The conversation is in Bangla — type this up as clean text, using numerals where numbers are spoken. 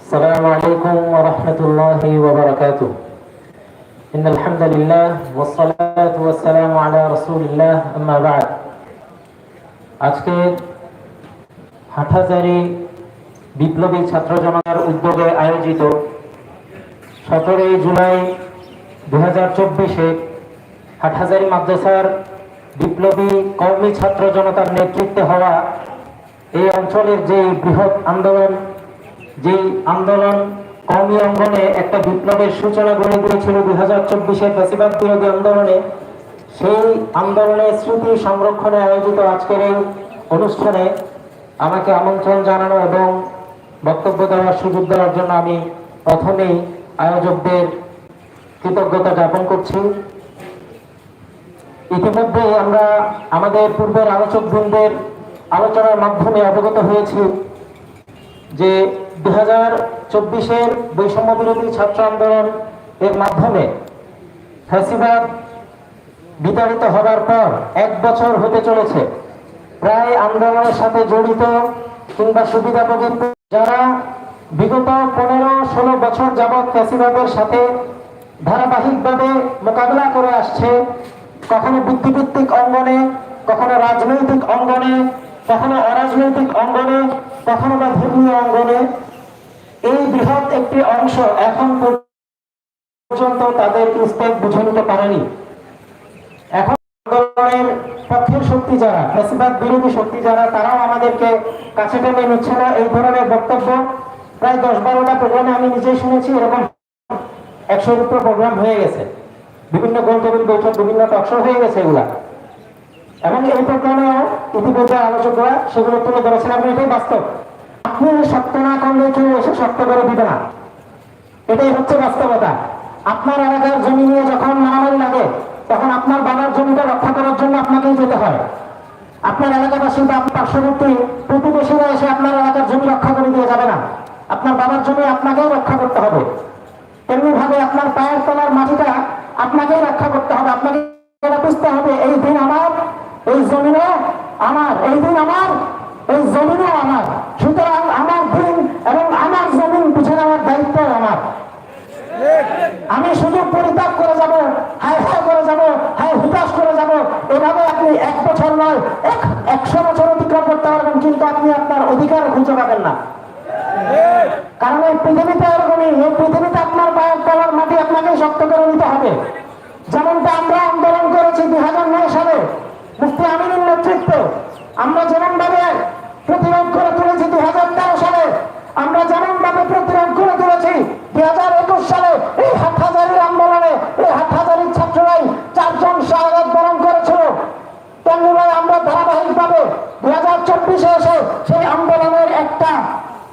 السلام عليكم ورحمة الله وبركاته. إن الحمد لله والصلاة والسلام على رسول الله أما بعد. আজকে হাটহাজারী বিপ্লবী ছাত্র জনতার উদ্যোগে আয়োজিত 17 জুলাই 2024-এ হাটহাজারী মাদ্রাসার বিপ্লবী কওমি ছাত্র জনতার নেতৃত্বে হওয়া এই অঞ্চলের যে বৃহৎ আন্দোলন, যেই আন্দোলন কওমি অঙ্গনে একটা বিপ্লবের সূচনা গড়ে দিয়েছিল 2024-এর ফ্যাসিবাদ বিরোধী আন্দোলনে, সেই আন্দোলনের স্মৃতি সংরক্ষণে আয়োজিত আজকের এই অনুষ্ঠানে আমাকে আমন্ত্রণ জানানো এবং বক্তব্য দেওয়ার সুযোগ দেওয়ার জন্য আমি প্রথমেই আয়োজকদের কৃতজ্ঞতা জ্ঞাপন করছি। ইতিমধ্যে আমরা আমাদের পূর্বের আলোচকবৃন্দের আলোচনার মাধ্যমে অবগত হয়েছি যে 2024-এর বৈষম্য বিরোধী ছাত্র আন্দোলন এর মাধ্যমে ফ্যাসিবাদ বিতাড়িত হবার পর 1 বছর হতে চলেছে। প্রায় আন্দোলনের সাথে জড়িত কিংবা সুবিধাভোগী যারা বিগত 15-16 বছর যাবৎ ফ্যাসিবাদের সাথে ধারাবাহিকভাবে মোকাবিলা করে আসছে, কখনো বুদ্ধিভিত্তিক অঙ্গনে, কখনো রাজনৈতিক অঙ্গনে, কখনো অরাজনৈতিক অঙ্গনে, কখনো বা ধর্মীয় অঙ্গনে, এই বৃহৎ একটি অংশ এখন পর্যন্ত তাদের স্টেপ বুঝে নিতে পারেনি। এখন আন্দোলনের পক্ষের শক্তি যারা, ফ্যাসিবাদ বিরোধী শক্তি যারা, তারাও আমাদেরকে কাছে টেনে নিচ্ছে না। এই ধরনের বক্তব্য প্রায় 10-12টা প্রোগ্রামে আমি নিজেই শুনেছি। এরকম 100-এর উপর প্রোগ্রাম হয়ে গেছে, বিভিন্ন গোল টেবিল বৈঠক, বিভিন্ন টকশো হয়ে গেছে এগুলা। এবং এই প্রোগ্রামেও ইতিপূর্বে আলোচকরা সেগুলো তুলে ধরেছেন। আপনি এটাই বাস্তব, আপনি শক্ত না করলে কেউ এসে শক্ত করে দিবে না, এটাই হচ্ছে বাস্তবতা। আপনার এলাকার জমি নিয়ে যখন মারামারি লাগে, তখন আপনার বাবার জমিটা রক্ষা করার জন্য আপনাকেই যেতে হয়। আপনার এলাকাবাসী বা পার্শ্ববর্তী প্রতিবেশীরা এসে আপনার এলাকার জমি রক্ষা করে দিয়ে যাবে না, আপনার বাবার জমি আপনাকেই রক্ষা করতে হবে। তেমনি ভাবে আপনার পায়ের তলার মাটিটা আপনাকেই রক্ষা করতে হবে, আপনাকে বুঝতে হবে এই দিন আমার, এই জমিনও আমার, এই দিন আমার, এই জমিনও আমার। সুতরাং আমার দিন এবং আমার জমিন বুঝে নেওয়ার দায়িত্ব আমার। আমি শুধু পরিত্যাগ করে যাব, হায় হায় করে যাব, হায় হুতাশ করে যাব, এভাবে আপনি 1 বছর নয় 100 বছর অতিক্রম করতে পারবেন, কিন্তু আপনি আপনার অধিকার খুঁজে পাবেন না। কারণ এই পৃথিবীতে এরকমই, এই পৃথিবীতে আপনার পায়ের তলার মাটি আপনাকে শক্ত করে নিতে হবে। যেমনটা আমরা আন্দোলন করেছি 2009 সালে মুফতি আমিনের নেতৃত্বে, আমরা যেমনভাবে